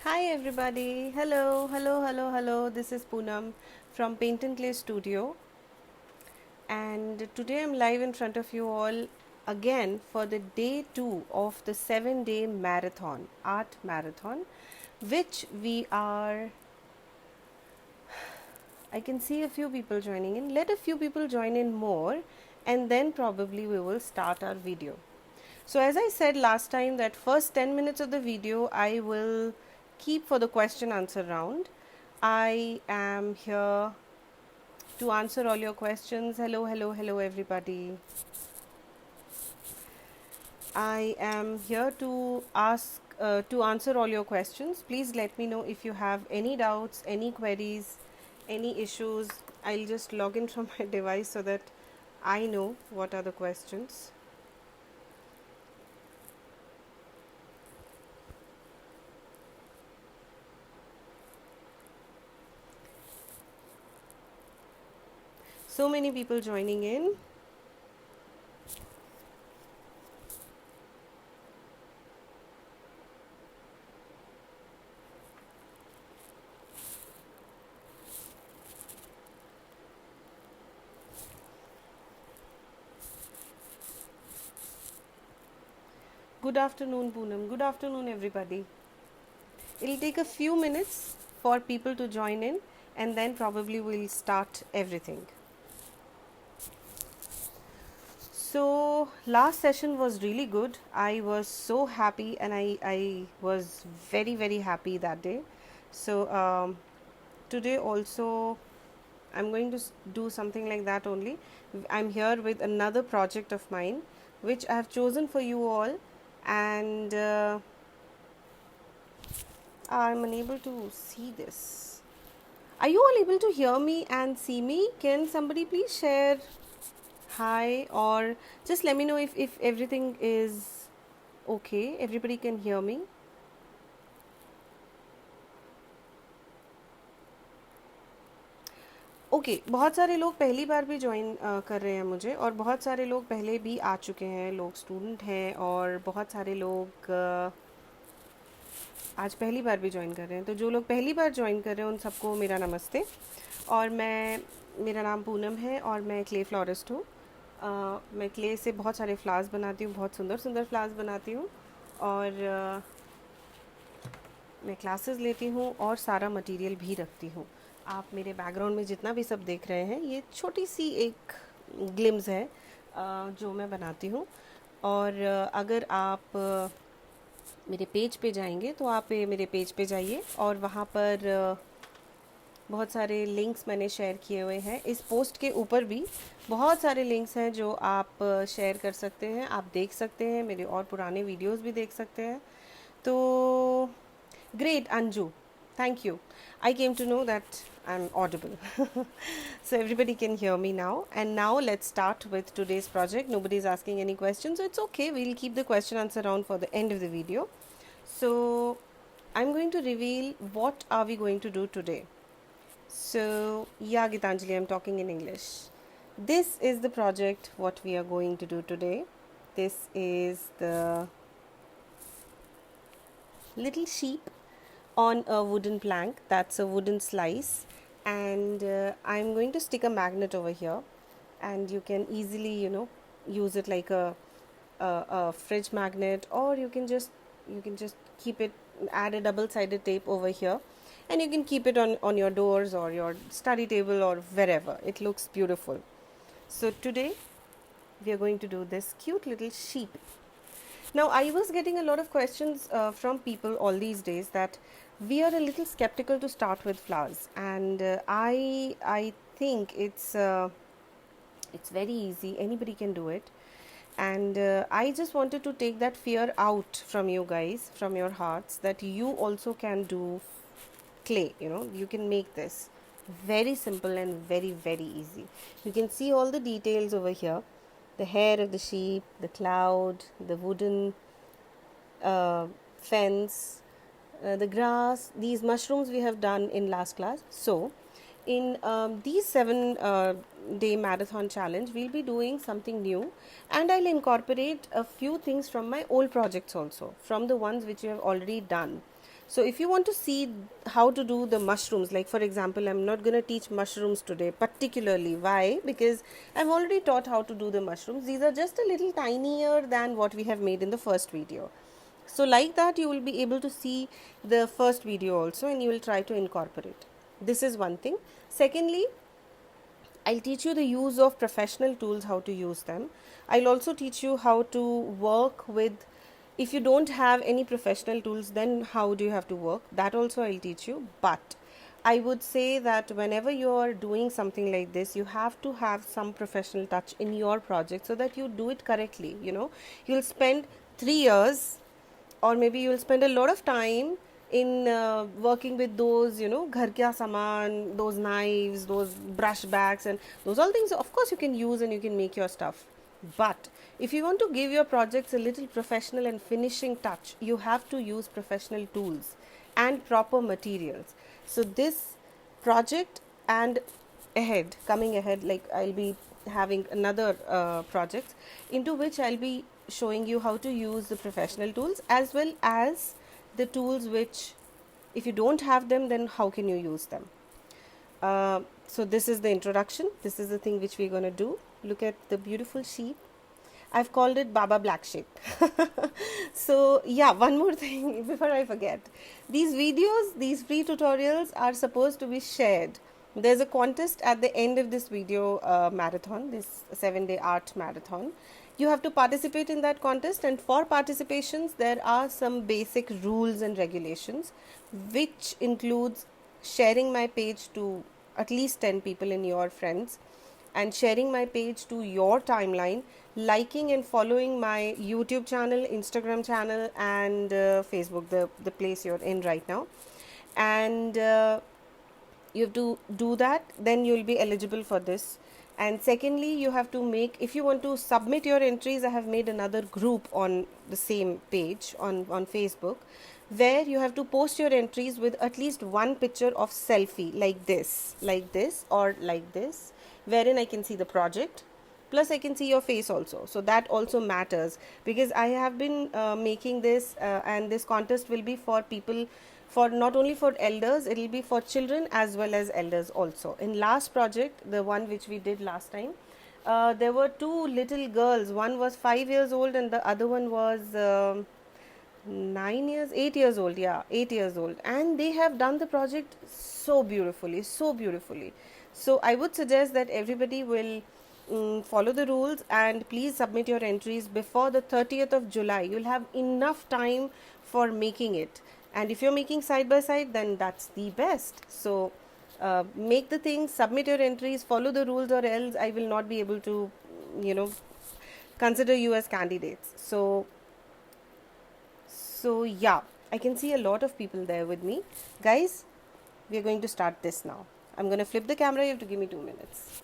Hi everybody. Hello, hello, hello, hello. This is Poonam from Paint and Clay Studio, and today I'm live in front of you all again for the day 2 of the 7-day marathon, art marathon, which we are I can see a few people joining in. Let a few people join in more, and then probably we will start our video. So as I said last time, that first 10 minutes of the video I will keep for the question answer round. I am here to answer all your questions. Hello, hello, hello everybody. I am here to answer all your questions. Please let me know if you have any doubts, any queries, any issues. I'll just log in from my device so that I know what are the questions. So many people joining in. Good afternoon, Poonam. Good afternoon, everybody. It'll take a few minutes for people to join in, and then probably we'll start everything. So, last session was really good. I was so happy, and I was very, very happy that day. So, today also, I'm going to do something like that only. I'm here with another project of mine, which I have chosen for you all, and I'm unable to see this. Are you all able to hear me and see me? Can somebody please share hi, or just let me know if everything is okay, everybody can hear me. Okay बहुत सारे लोग पहली बार भी join कर रहे हैं मुझे, और बहुत सारे लोग पहले भी आ चुके हैं, लोग स्टूडेंट हैं, और बहुत सारे लोग आज पहली बार भी ज्वाइन कर रहे हैं. तो जो लोग पहली बार ज्वाइन कर रहे हैं उन सबको मेरा नमस्ते. और मेरा नाम पूनम है और मैं क्ले फ्लोरिस्ट हूँ. मैं क्ले से बहुत सारे फ्लावर्स बनाती हूँ, बहुत सुंदर सुंदर फ्लावर्स बनाती हूँ, और मैं क्लासेस लेती हूँ और सारा मटेरियल भी रखती हूँ. आप मेरे बैकग्राउंड में जितना भी सब देख रहे हैं, ये छोटी सी एक ग्लिम्स है जो मैं बनाती हूँ. और अगर आप मेरे पेज पे जाएंगे तो आप मेरे पेज पे जाइए, और वहाँ पर बहुत सारे लिंक्स मैंने शेयर किए हुए हैं. इस पोस्ट के ऊपर भी बहुत सारे लिंक्स हैं जो आप शेयर कर सकते हैं, आप देख सकते हैं, मेरे और पुराने वीडियोस भी देख सकते हैं. तो great, Anju. Thank you. I came to know that I'm audible. So everybody can hear me now. And now let's start with today's project. Nobody is asking any questions, so it's okay. We'll keep the question answer round for the end of the video. So I'm going to reveal what are we going to do today. So yeah, Gitanjali, I'm talking in English. This is the project what we are going to do today. This is the little sheep on a wooden plank. That's a wooden slice, and I'm going to stick a magnet over here, and you can easily use it like a fridge magnet, or you can just keep it, add a double sided tape over here, and you can keep it on your doors or your study table or wherever. It looks beautiful. So today we are going to do this cute little sheep. Now, I was getting a lot of questions from people all these days that we are a little skeptical to start with flowers, and I think it's very easy. Anybody can do it, and I just wanted to take that fear out from you guys, from your hearts, that you also can do clay. You can make this very simple and very, very easy. You can see all the details over here: the hair of the sheep, the cloud, the wooden fence, the grass, these mushrooms we have done in last class. So in these 7-day marathon challenge, we'll be doing something new, and I'll incorporate a few things from my old projects also, from the ones which you have already done. So if you want to see how to do the mushrooms, like for example, I'm not going to teach mushrooms today particularly. Why? Because I've already taught how to do the mushrooms. These are just a little tinier than what we have made in the first video. So like that, you will be able to see the first video also, and you will try to incorporate. This is one thing. Secondly, I'll teach you the use of professional tools, how to use them. I'll also teach you how to work with, if you don't have any professional tools, then how do you have to work? That also I'll teach you. But I would say that whenever you are doing something like this, you have to have some professional touch in your project so that you do it correctly. You'll spend 3 years, or maybe you'll spend a lot of time in working with those, ghar kya saman, those knives, those brush bags, and those all things of course you can use and you can make your stuff. But if you want to give your projects a little professional and finishing touch, you have to use professional tools and proper materials. So this project and coming ahead, like I'll be having another project into which I'll be showing you how to use the professional tools as well as the tools which, if you don't have them, then how can you use them. So this is the introduction. This is the thing which we're going to do. Look at the beautiful sheep. I've called it Baba Black Sheep. So yeah, one more thing before I forget. These videos, these free tutorials are supposed to be shared. There's a contest at the end of this video marathon, this 7-day art marathon. You have to participate in that contest, and for participations there are some basic rules and regulations, which includes sharing my page to at least 10 people in your friends, and sharing my page to your timeline, liking and following my YouTube channel, Instagram channel, and Facebook, the place you're in right now. And you have to do that, then you'll be eligible for this. And secondly, you have to make, if you want to submit your entries, I have made another group on the same page on Facebook, where you have to post your entries with at least one picture of selfie, like this, or like this, wherein I can see the project, plus I can see your face also. So that also matters, because I have been making this and this contest will be for people, for not only for elders, it will be for children as well as elders also. In last project, the one which we did last time, there were two little girls. One was 5 years old and the other one was 8 years old. Yeah, 8 years old. And they have done the project so beautifully, so beautifully. So I would suggest that everybody will follow the rules and please submit your entries before the 30th of July. You'll have enough time for making it. And if you're making side by side, then that's the best. So make the things, submit your entries, follow the rules, or else I will not be able to, consider you as candidates. So yeah, I can see a lot of people there with me. Guys, we are going to start this now. I'm going to flip the camera. You have to give me 2 minutes.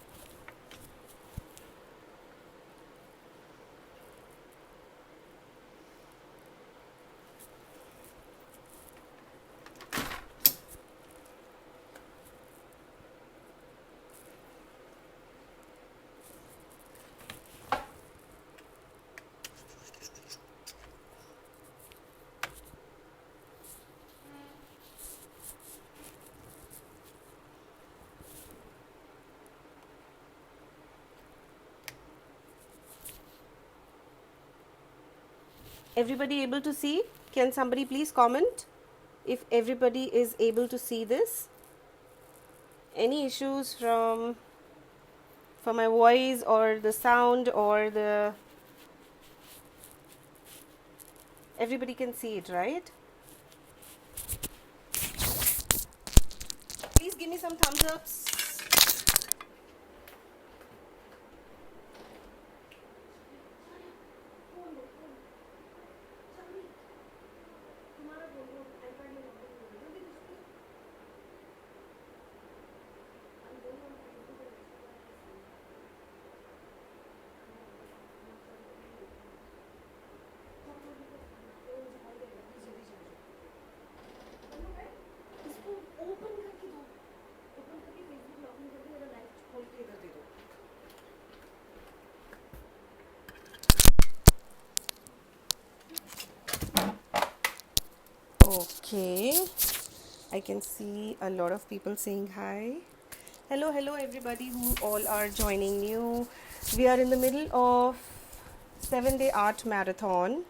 Everybody able to see? Can somebody please comment if everybody is able to see this? Any issues from my voice or the sound or the... Everybody can see it, right? Please give me some thumbs ups. Okay, I can see a lot of people saying hi. Hello everybody who all are joining new. We are in the middle of 7-day art marathon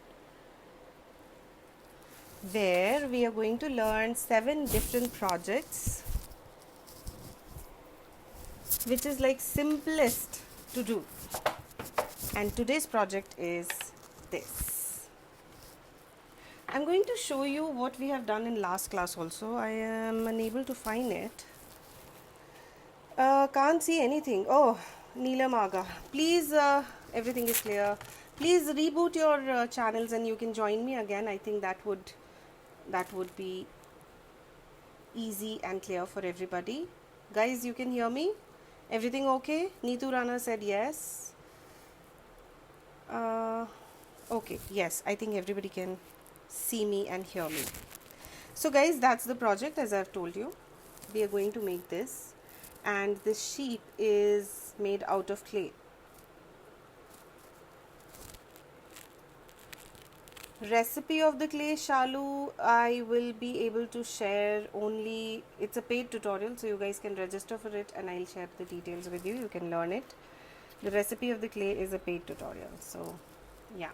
where we are going to learn 7 different projects, which is like simplest to do. And today's project is this. I'm going to show you what we have done in last class also. I am unable to find it. Can't see anything. Oh, Neelam Aga. Please, everything is clear. Please reboot your channels and you can join me again. I think that would be easy and clear for everybody. Guys, you can hear me? Everything okay? Neetu Rana said yes. Okay, yes, I think everybody can see me and hear me. So guys, that's the project as I've told you. We are going to make this, and this sheep is made out of clay. Recipe of the clay, Shalu, I will be able to share only, it's a paid tutorial, so you guys can register for it and I'll share the details with you. You can learn it. The recipe of the clay is a paid tutorial. So yeah,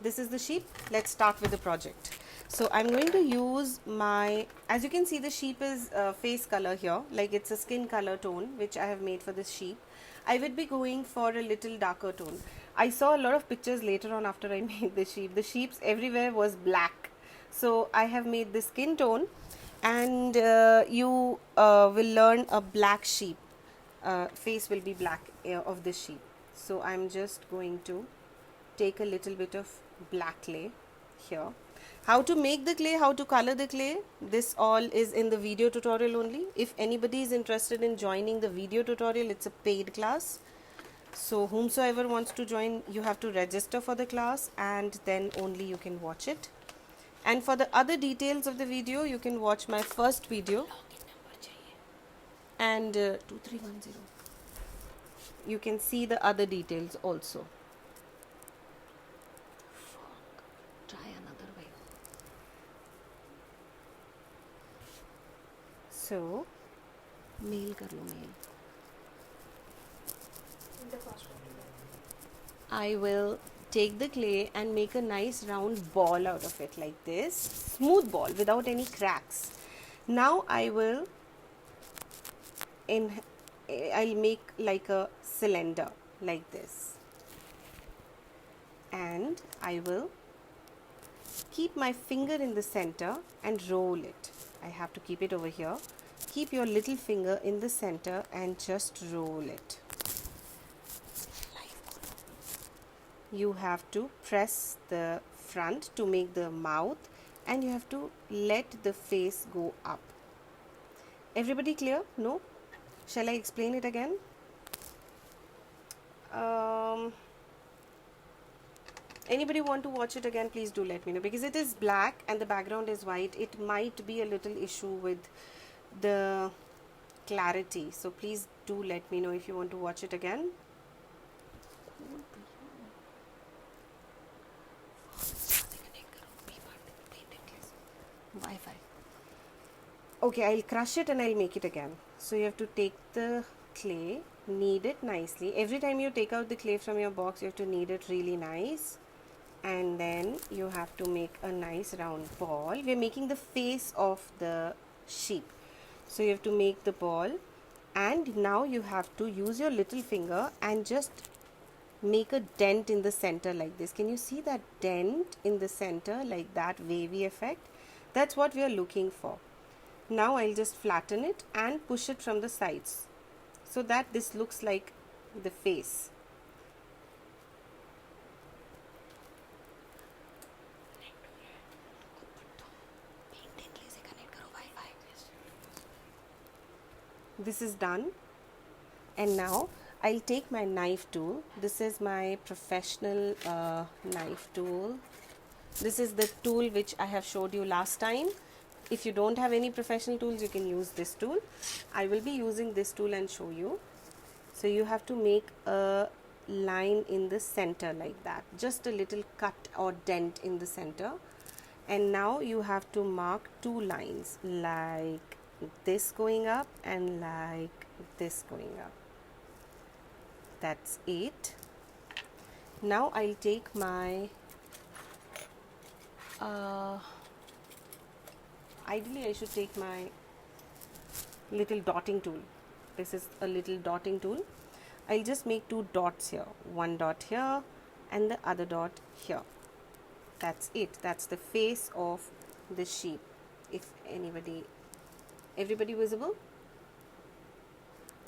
this is the sheep. Let's start with the project. So I'm going to use my, as you can see, the sheep is face color here, like it's a skin color tone which I have made for this sheep. I would be going for a little darker tone. I saw a lot of pictures later on after I made the sheep. The sheeps everywhere was black, so I have made the skin tone, and you will learn a black sheep. Face will be black of the sheep. So I'm just going to take a little bit of black clay here. How to make the clay, how to color the clay, this all is in the video tutorial only. If anybody is interested in joining the video tutorial, it's a paid class. So whomsoever wants to join, you have to register for the class and then only you can watch it. And for the other details of the video, you can watch my first video. And 2310. You can see the other details also. Try another way. So, mail kar lo mail. I will take the clay and make a nice round ball out of it like this. Smooth ball without any cracks. Now I'll make like a cylinder like this. And I will keep my finger in the center and roll it. I have to keep it over here. Keep your little finger in the center and just roll it. You have to press the front to make the mouth, and you have to let the face go up. Everybody clear? No? Shall I explain it again? Anybody want to watch it again, please do let me know, because it is black and the background is white. It might be a little issue with the clarity, so please do let me know if you want to watch it again. Wi-Fi. Okay, I'll crush it and I'll make it again. So you have to take the clay, knead it nicely. Every time you take out the clay from your box, you have to knead it really nice. And then you have to make a nice round ball. We're making the face of the sheep. So you have to make the ball, and now you have to use your little finger and just make a dent in the center like this. Can you see that dent in the center, like that wavy effect? That's what we are looking for. Now I'll just flatten it and push it from the sides so that this looks like the face. This is done, and now I'll take my knife tool. This is my professional knife tool. This is the tool which I have showed you last time. If you don't have any professional tools, you can use this tool. I will be using this tool and show you. So you have to make a line in the center like that, just a little cut or dent in the center, and now you have to mark two lines like this going up and like this going up. That's 8. Now I'll take my ideally I should take my little dotting tool. This is a little dotting tool. I'll just make 2 dots here, one dot here and the other dot here. That's it. That's the face of the sheep. If everybody visible?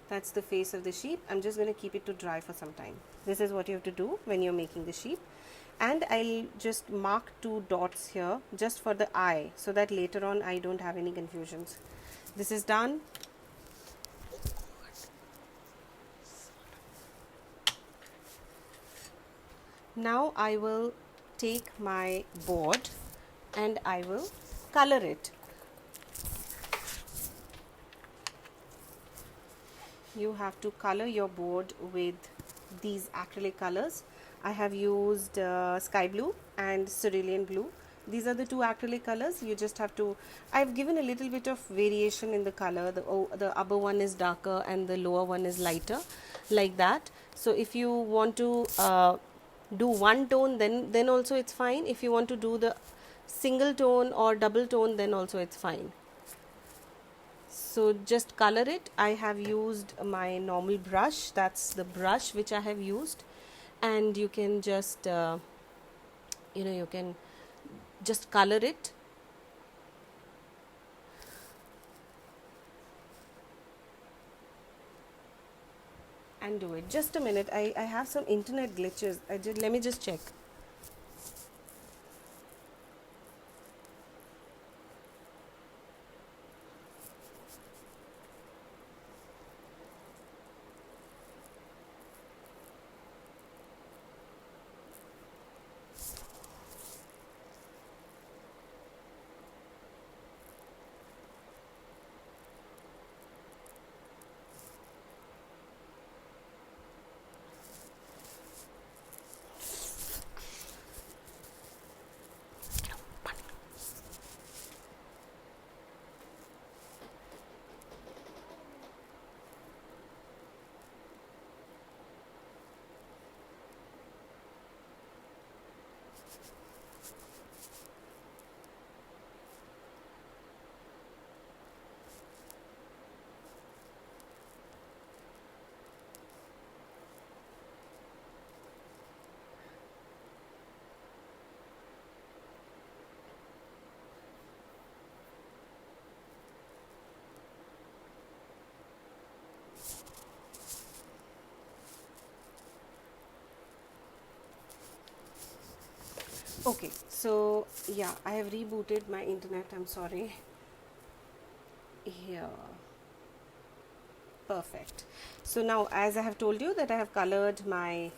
That's the face of the sheep. I'm just going to keep it to dry for some time. This is what you have to do when you're making the sheep. And I'll just mark 2 dots here just for the eye, so that later on I don't have any confusions. This is done. Now I will take my board and I will color it. You have to color your board with these acrylic colors. I have used sky blue and cerulean blue. These are the 2 acrylic colors. You just have to, I've given a little bit of variation in the color. The upper one is darker and the lower one is lighter, like that. So if you want to do one tone, then also it's fine. If you want to do the single tone or double tone, then also it's fine. So just color it. I have used my normal brush. That's the brush which I have used, and you can just you can just color it. And do it. Just a minute. I have some internet glitches. Let me just check. Okay, so yeah, I have rebooted my internet. I'm sorry. Here. Perfect. So now, as I have told you that I have colored my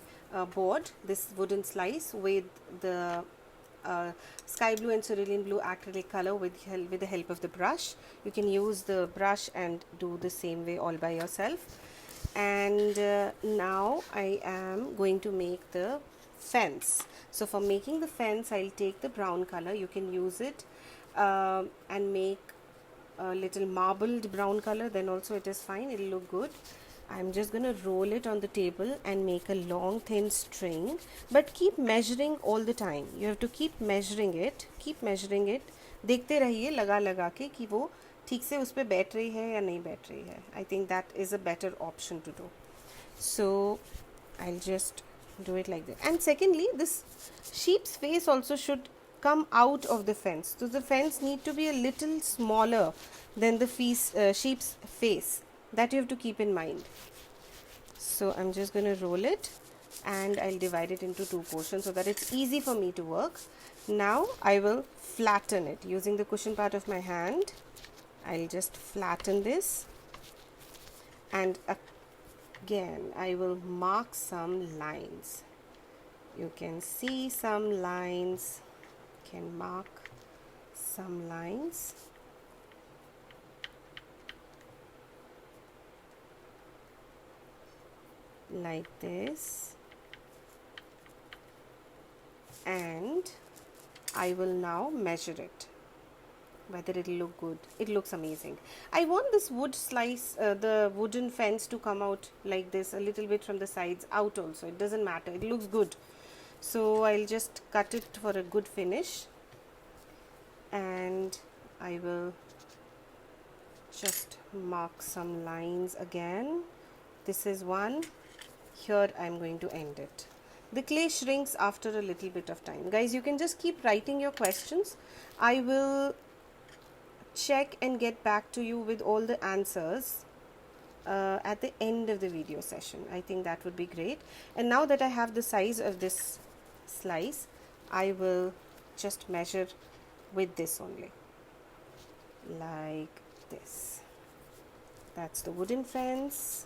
board, this wooden slice, with the sky blue and cerulean blue acrylic color with the help of the brush. You can use the brush and do the same way all by yourself. And now I am going to make the fence. So for making the fence, I'll take the brown color. You can use it and make a little marbled brown color, then also it is fine, it'll look good. I'm just going to roll it on the table and make a long thin string, but keep measuring all the time. You have to keep measuring it, देखते रहिए लगा लगा के कि वो ठीक से उस पे बैठ रही है या नहीं बैठ रही है. I think that is a better option to do. So I'll just do it like that. And secondly, this sheep's face also should come out of the fence. So the fence need to be a little smaller than the sheep's face. That you have to keep in mind. So I'm just going to roll it and I'll divide it into 2 portions so that it's easy for me to work. Now I will flatten it using the cushion part of my hand. I'll just flatten this, and again I will mark some lines. You can see some lines, can mark some lines. Like this, and I will now measure it, whether it'll look good. It looks amazing. I want this wood slice, the wooden fence to come out like this, a little bit from the sides out also. It doesn't matter, it looks good. So I'll just cut it for a good finish, and I will just mark some lines again. This is one. Here I'm going to end it. The clay shrinks after a little bit of time. Guys, you can just keep writing your questions. I will check and get back to you with all the answers at the end of the video session. I think that would be great. And now that I have the size of this slice, I will just measure with this only, like this. That's the wooden fence.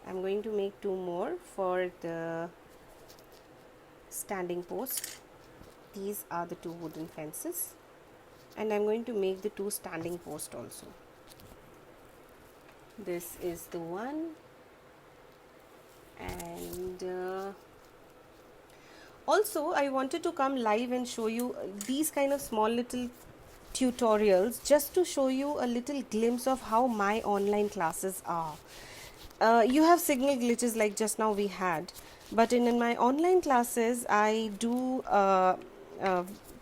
I'm going to make 2 more for the standing post. These are the 2 wooden fences, and I'm going to make the 2 standing posts also. This is the one, and also I wanted to come live and show you these kind of small little tutorials, just to show you a little glimpse of how my online classes are. You have signal glitches like just now we had, but in my online classes I do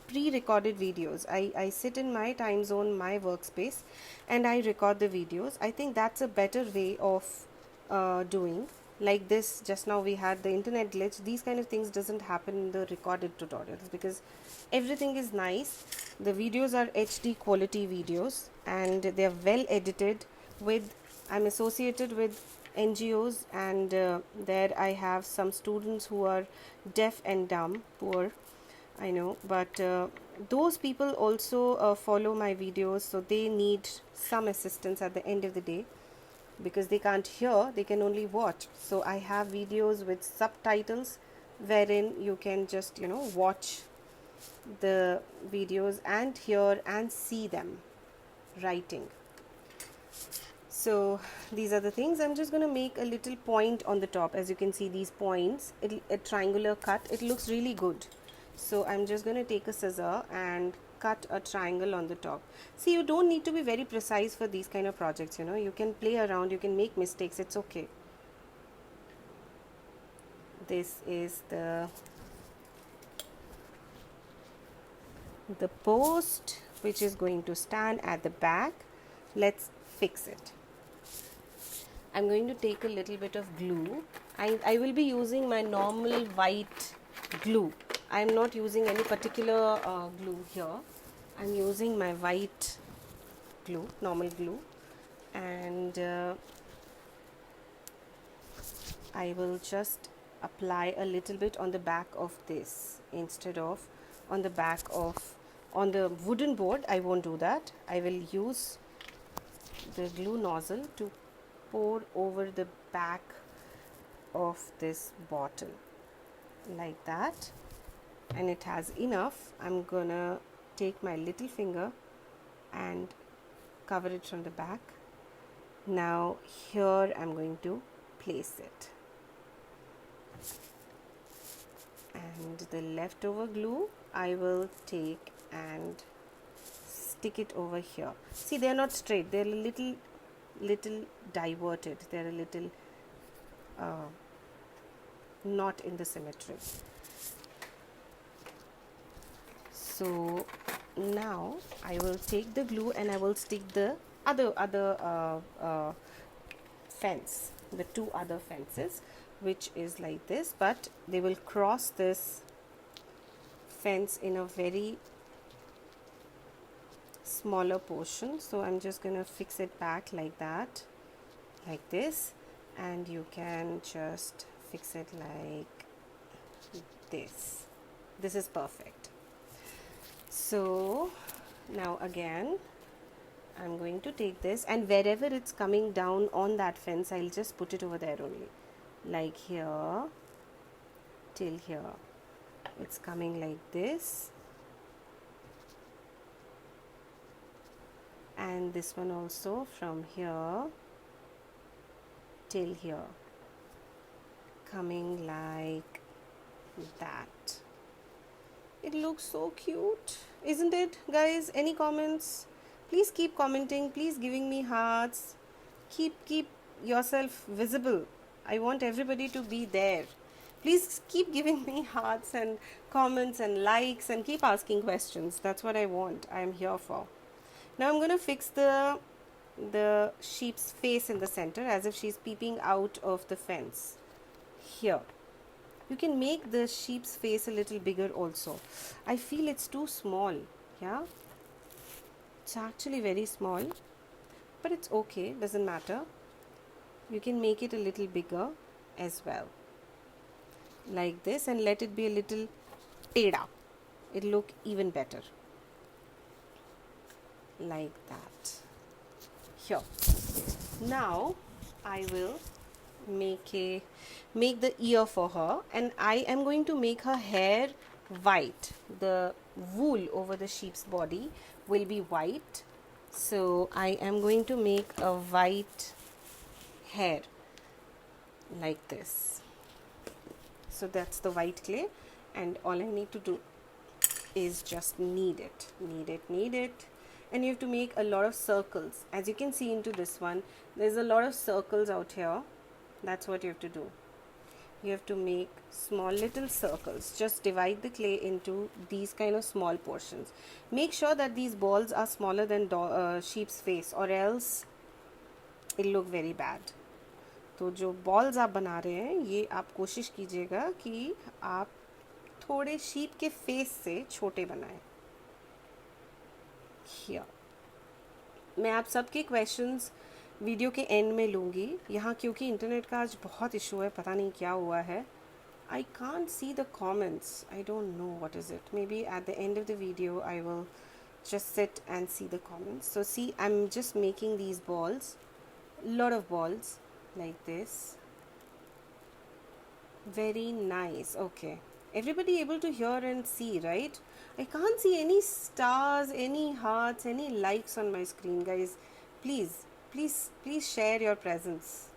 pre-recorded videos. I sit in my time zone, my workspace, and I record the videos. I think that's a better way of doing. Like this, just now we had the internet glitch. These kind of things doesn't happen in the recorded tutorials because everything is nice. The videos are HD quality videos, and they are well edited. I'm associated with NGOs, and there I have some students who are deaf and dumb, poor, I know, but those people also follow my videos, so they need some assistance at the end of the day, because they can't hear, they can only watch. So I have videos with subtitles wherein you can just watch the videos and hear and see them writing. So these are the things. I'm just going to make a little point on the top. As you can see, these points, a triangular cut, it looks really good. So I'm just going to take a scissor and cut a triangle on the top. See, you don't need to be very precise for these kind of projects, you can play around, you can make mistakes, it's okay. This is the post which is going to stand at the back. Let's fix it. I'm going to take a little bit of glue. I will be using my normal white glue. I'm not using any particular glue here. I'm using my white glue, normal glue, and I will just apply a little bit on the back of this instead of on the wooden board. I won't do that. I will use the glue nozzle to pour over the back of this bottle like that, and it has enough. I'm gonna take my little finger and cover it from the back. Now here I'm going to place it, and the leftover glue I will take and stick it over here. See, they're not straight, they're a little diverted, they're a little not in the symmetry. So now I will take the glue and I will stick the other fence, the 2 other fences, which is like this, but they will cross this fence in a very smaller portion. So I'm just going to fix it back like that, like this, and you can just fix it like this. This is perfect. So now again I'm going to take this, and wherever it's coming down on that fence, I'll just put it over there only, like here till here. It's coming like this, and this one also from here till here, coming like that. It looks so cute, isn't it, guys? Any comments? Please keep commenting. Please giving me hearts. Keep yourself visible. I want everybody to be there. Please keep giving me hearts and comments and likes and keep asking questions. That's what I want. I am here for. Now I'm going to fix the sheep's face in the center as if she's peeping out of the fence. Here. You can make the sheep's face a little bigger also. I feel it's too small. Yeah. It's actually very small. But it's okay. Doesn't matter. You can make it a little bigger as well. Like this, and let it be a little teda. It'll look even better. Like that. Here. Now I will make the ear for her, and I am going to make her hair white. The wool over the sheep's body will be white, so I am going to make a white hair like this. So that's the white clay, and all I need to do is just knead it, and you have to make a lot of circles. As you can see into this one, there's a lot of circles out here. That's what you have to do. You have to make small little circles. Just divide the clay into these kind of small portions. Make sure that these balls are smaller than sheep's face, or else it'll look very bad. तो जो balls आप बना रहे हैं, ये आप कोशिश कीजिएगा कि आप थोड़े शीप के फेस से छोटे बनाएं. Here. मैं आप सबके क्वेश्चंस वीडियो के एंड में लूँगी. यहाँ क्योंकि इंटरनेट का आज बहुत इशू है, पता नहीं क्या हुआ है. I can't see the comments. I don't know what is it. Maybe at the end of the video I will just sit and see the comments. So see, I'm just making these balls, lot of balls like this. Very nice. Okay, everybody able to hear and see, right? I can't see any stars, any hearts, any likes on my screen, guys. Please share your presence.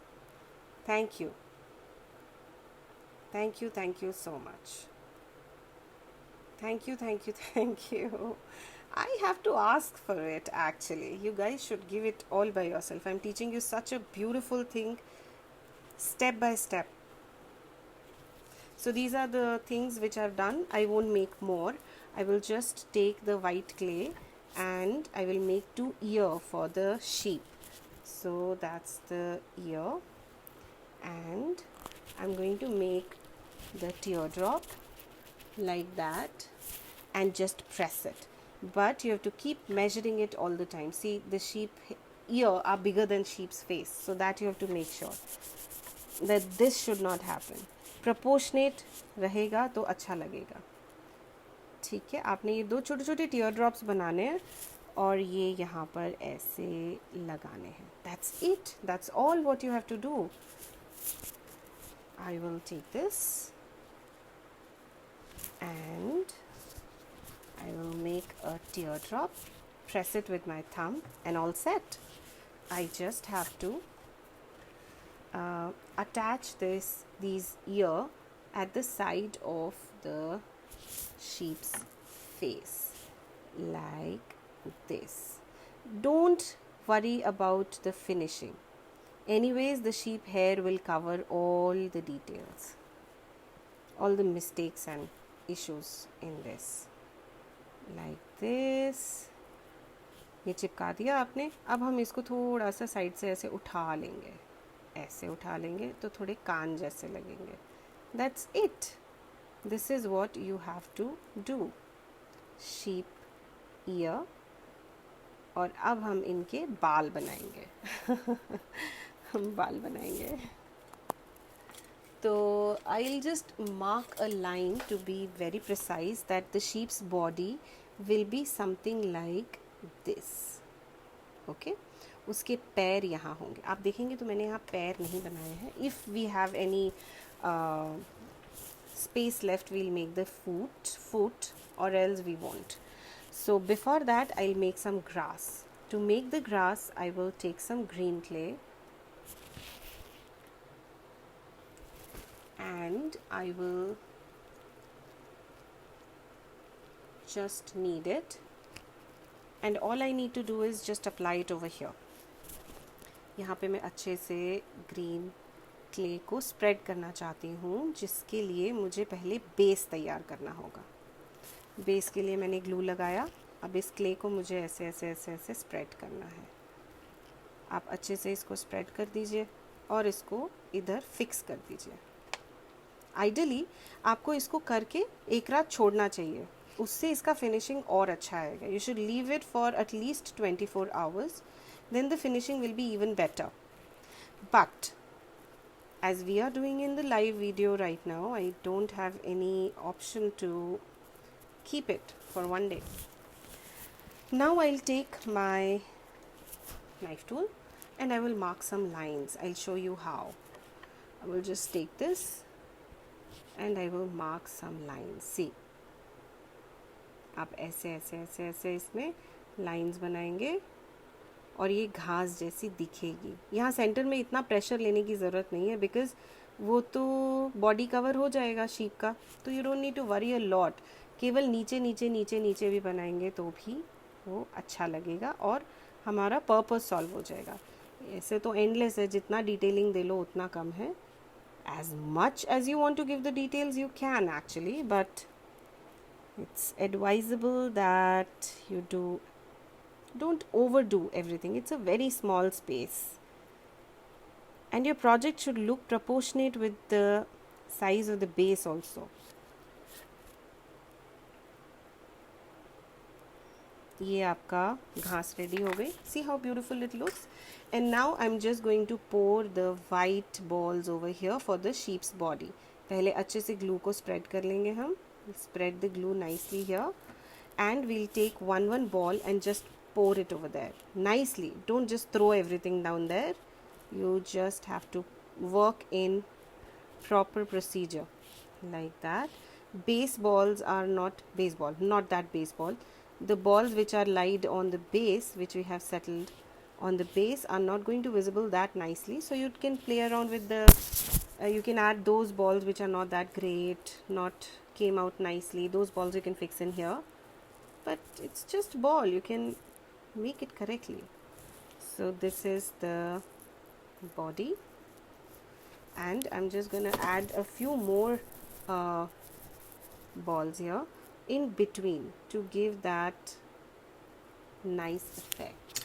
Thank you so much. Thank you. I have to ask for it, actually. You guys should give it all by yourself. I'm teaching you such a beautiful thing, step by step. So these are the things which I've done. I won't make more. I will just take the white clay and I will make 2 ears for the sheep. So that's the ear, and I'm going to make the teardrop like that and just press it. But you have to keep measuring it all the time. See, the sheep ear are bigger than sheep's face, so that you have to make sure that this should not happen. Proportionate रहेगा तो अच्छा लगेगा. ठीक है, आपने ये 2 छोटे छोटे टीयर ड्रॉप्स बनाने हैं और ये यहाँ पर ऐसे लगाने हैं. That's it. That's all what you have to do. I will take this and I will make a teardrop, press it with my thumb, and all set. I just have to attach these ear at the side of the sheep's face like this. Don't worry about the finishing. Anyways, the sheep hair will cover all the details, all the mistakes and issues in this. Like this. ये चिपका दिया आपने. अब हम इसको थोड़ा सा side से ऐसे उठा लेंगे. ऐसे उठा लेंगे तो थोड़े कान जैसे लगेंगे. That's it. This is what you have to do. Sheep ear. और अब हम इनके बाल बनाएंगे. हम बाल बनाएंगे. तो I'll just mark a line to be very precise that the sheep's body will be something like this. Okay? उसके पैर यहाँ होंगे. आप देखेंगे तो मैंने यहाँ पैर नहीं बनाए हैं. If we have any space left, we'll make the foot, or else we won't. So before that, I'll make some grass. To make the grass, I will take some green clay and I will just knead it, and all I need to do is just apply it over here. यहाँ पे मैं अच्छे से green clay को spread करना चाहती हूँ, जिसके लिए मुझे पहले बेस तैयार करना होगा. बेस के लिए मैंने ग्लू लगाया. अब इस क्ले को मुझे ऐसे ऐसे ऐसे ऐसे स्प्रेड करना है. आप अच्छे से इसको स्प्रेड कर दीजिए और इसको इधर फिक्स कर दीजिए. आइडियली आपको इसको करके एक रात छोड़ना चाहिए, उससे इसका फिनिशिंग और अच्छा आएगा. You should leave it for at least 24 hours, then the finishing will be even better. But as we are doing in the live video right now, I don't have any option to keep it for one day. Now I'll take my knife tool and I will mark some lines. I'll show you how. I will just take this and I will mark some lines. See, आप ऐसे ऐसे ऐसे ऐसे इसमें lines बनाएंगे और ये घास जैसी दिखेगी. यहाँ सेंटर में इतना प्रेशर लेने की ज़रूरत नहीं है, बिकॉज़ वो तो बॉडी कवर हो जाएगा शीप का, तो you don't need to worry a lot. केवल नीचे नीचे नीचे नीचे भी बनाएंगे तो भी वो अच्छा लगेगा और हमारा पर्पस सॉल्व हो जाएगा. ऐसे तो एंडलेस है, जितना डिटेलिंग दे लो उतना कम है. as much as you want to give the details you can actually, but it's advisable that you don't overdo everything. It's a very small space and your project should look proportionate with the size of the base also. ये आपका घास ready हो गई. See how beautiful it looks. And now I'm just going to pour the white balls over here for the sheep's body. पहले अच्छे से glue को spread कर लेंगे हम. Spread the glue nicely here and we'll take one ball and just pour it over there nicely. Don't just throw everything down there. You just have to work in proper procedure like that. Baseballs are not baseball, not that baseball. The balls which are laid on the base, which we have settled on the base, are not going to visible that nicely, so you can play around with the you can add those balls which are not that great, not came out nicely. Those balls you can fix in here, but it's just ball, you can make it correctly. So this is the body and I'm just gonna add a few more balls here in between to give that nice effect.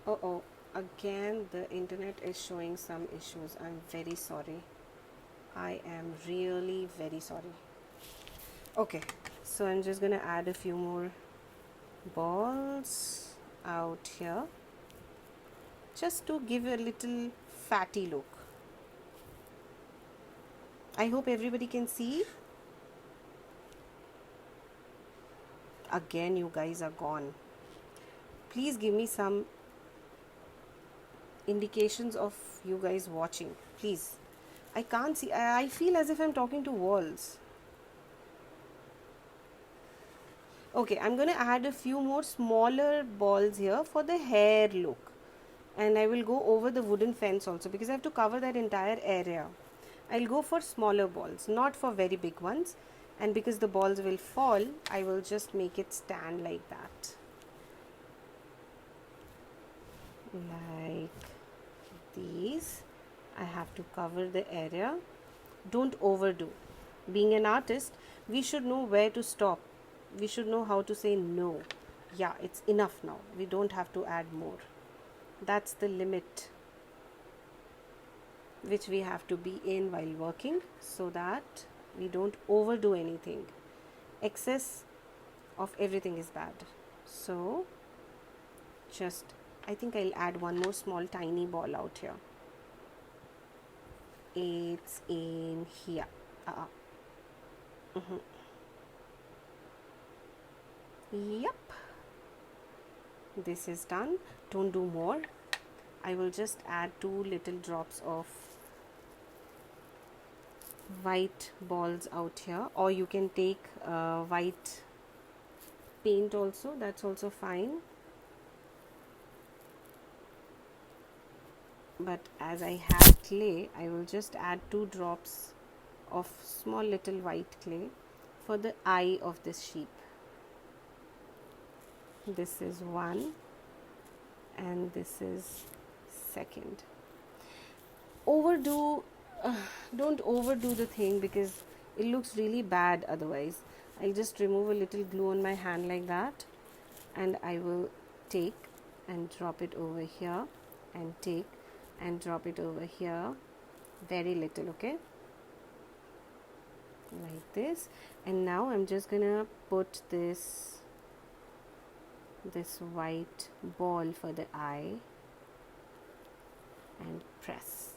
Oh, again the internet is showing some issues. I'm very sorry. I am really very sorry. Okay, so I'm just gonna add a few more balls out here just to give a little fatty look. I hope everybody can see. Again, you guys are gone. Please give me some indications of you guys watching. Please. I can't see. I feel as if I'm talking to walls. Okay, I'm going to add a few more smaller balls here for the hair look. And I will go over the wooden fence also because I have to cover that entire area. I'll go for smaller balls, not for very big ones, and because the balls will fall, I will just make it stand like that, like these. I have to cover the area. Don't overdo. Being an artist, we should know where to stop. We should know how to say no. Yeah, it's enough now. We don't have to add more. That's the limit which we have to be in while working, so that we don't overdo anything. Excess of everything is bad. So just, I think I'll add one more small tiny ball out here. It's in here. Yep, this is done. Don't do more. I will just add 2 little drops of white balls out here, or you can take white paint also, that's also fine. But as I have clay, I will just add 2 drops of small little white clay for the eye of this sheep. This is one and this is second. Don't overdo the thing because it looks really bad otherwise. I'll just remove a little glue on my hand like that, and I will take and drop it over here and take and drop it over here, very little, okay, like this. And now I'm just gonna put this white ball for the eye and press.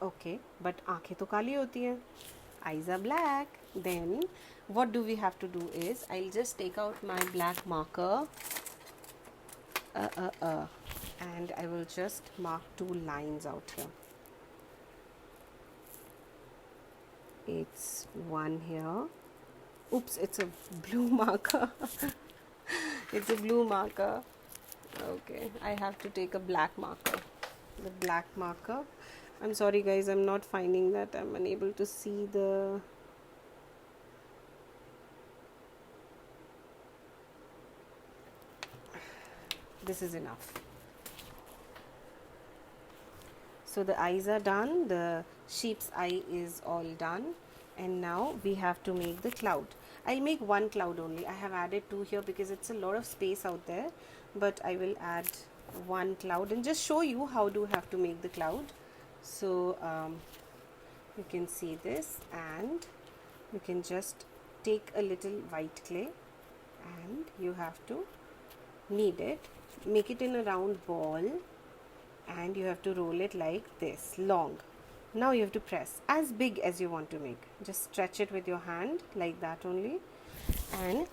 Okay, but आँखें तो काली होती हैं, eyes are black. Then what do we have to do is I'll just take out my black marker and I will just mark 2 lines out here. It's one here. Oops, it's a blue marker. It's a blue marker. Okay, I have to take a black marker. The black marker. I'm sorry guys, I'm not finding that. I'm unable to see the... This is enough. So the eyes are done, the sheep's eye is all done, and now we have to make the cloud. I'll make one cloud only. I have added 2 here because it's a lot of space out there, but I will add one cloud and just show you how do have to make the cloud. So you can see this, and you can just take a little white clay and you have to knead it, make it in a round ball, and you have to roll it like this, long. Now you have to press as big as you want to make. Just stretch it with your hand like that only. And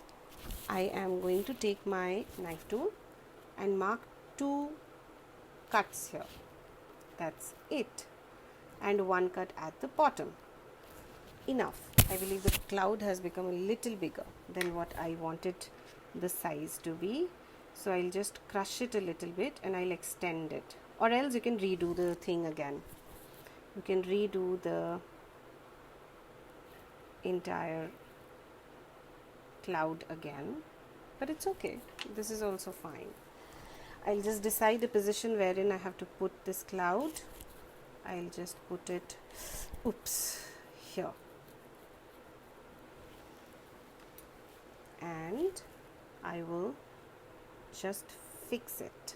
I am going to take my knife tool and mark 2 cuts here. That's it. And 1 cut at the bottom. Enough. I believe the cloud has become a little bigger than what I wanted the size to be. So I'll just crush it a little bit and I'll extend it. Or else you can redo the thing again. You can redo the entire cloud again. But it's okay. This is also fine. I'll just decide the position wherein I have to put this cloud. I'll just put it, oops, here. And I will just fix it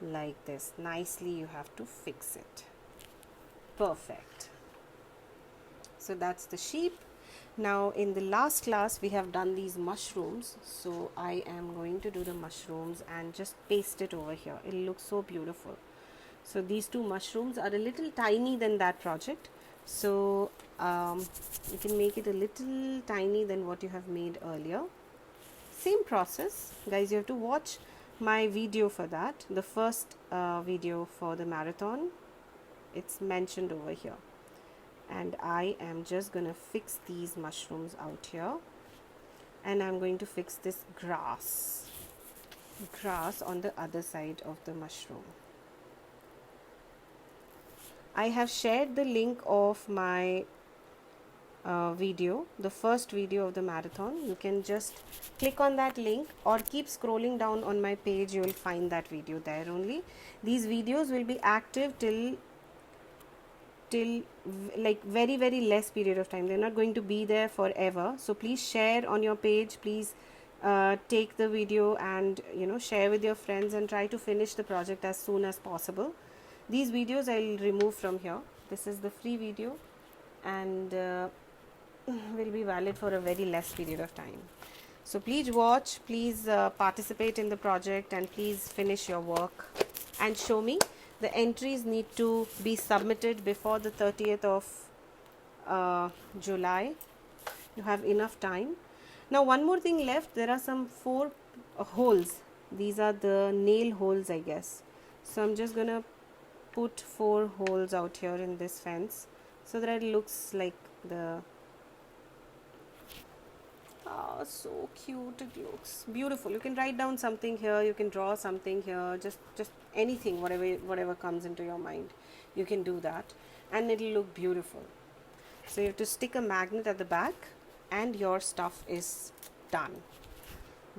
like this. Nicely you have to fix it. Perfect. So that's the sheep. Now in the last class we have done these mushrooms, so I am going to do the mushrooms and just paste it over here. It looks so beautiful. So these 2 mushrooms are a little tiny than that project, so you can make it a little tiny than what you have made earlier. Same process guys, you have to watch my video for that, the first video for the marathon. It's mentioned over here. And I am just gonna fix these mushrooms out here, and I'm going to fix this grass on the other side of the mushroom. I have shared the link of my video, the first video of the marathon. You can just click on that link or keep scrolling down on my page. You will find that video there only. These videos will be active till like very less period of time. They're not going to be there forever. So please share on your page. Please take the video and share with your friends and try to finish the project as soon as possible. These videos I'll remove from here. This is the free video and will be valid for a very less period of time. So please watch, please participate in the project, and please finish your work and show me. The entries need to be submitted before the 30th of July. You have enough time. Now one more thing left. There are some 4 holes. These are the nail holes, I guess. So I'm just gonna put 4 holes out here in this fence so that it looks like the Oh, so cute it looks. Beautiful. You can write down something here, you can draw something here, just anything, whatever comes into your mind. You can do that and it'll look beautiful. So you have to stick a magnet at the back and your stuff is done.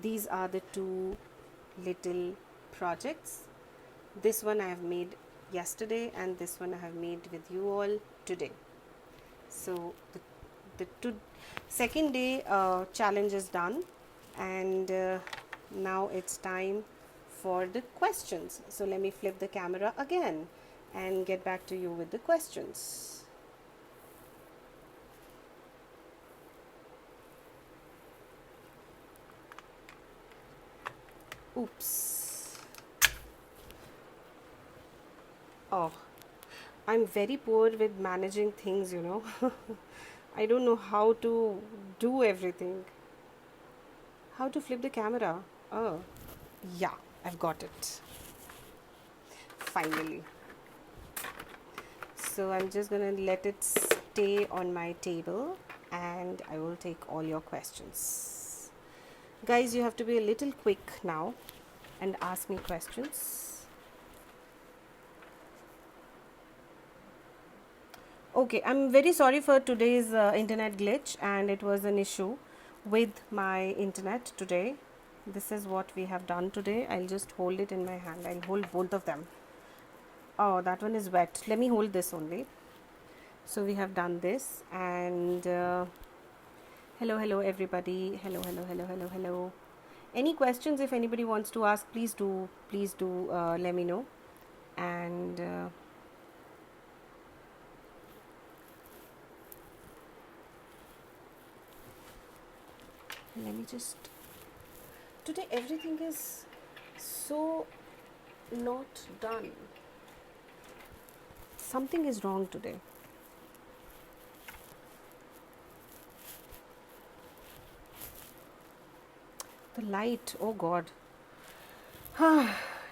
These are the two little projects. This one I have made yesterday and this one I have made with you all today. So the second day challenge is done, and now it's time for the questions. So let me flip the camera again and get back to you with the questions. Oops. Oh, I'm very poor with managing things, you know. I don't know how to do everything. How to flip the camera? Oh, yeah, I've got it. Finally. So I'm just gonna let it stay on my table and I will take all your questions. Guys, you have to be a little quick now and ask me questions. Okay, I'm very sorry for today's internet glitch, and it was an issue with my internet today. This is what we have done today. I'll just hold it in my hand. I'll hold both of them. Oh, that one is wet. Let me hold this only. So we have done this, and hello everybody. Hello. Any questions? If anybody wants to ask, please do let me know. And let me just, today everything is so not done. Something is wrong today. The light, oh god.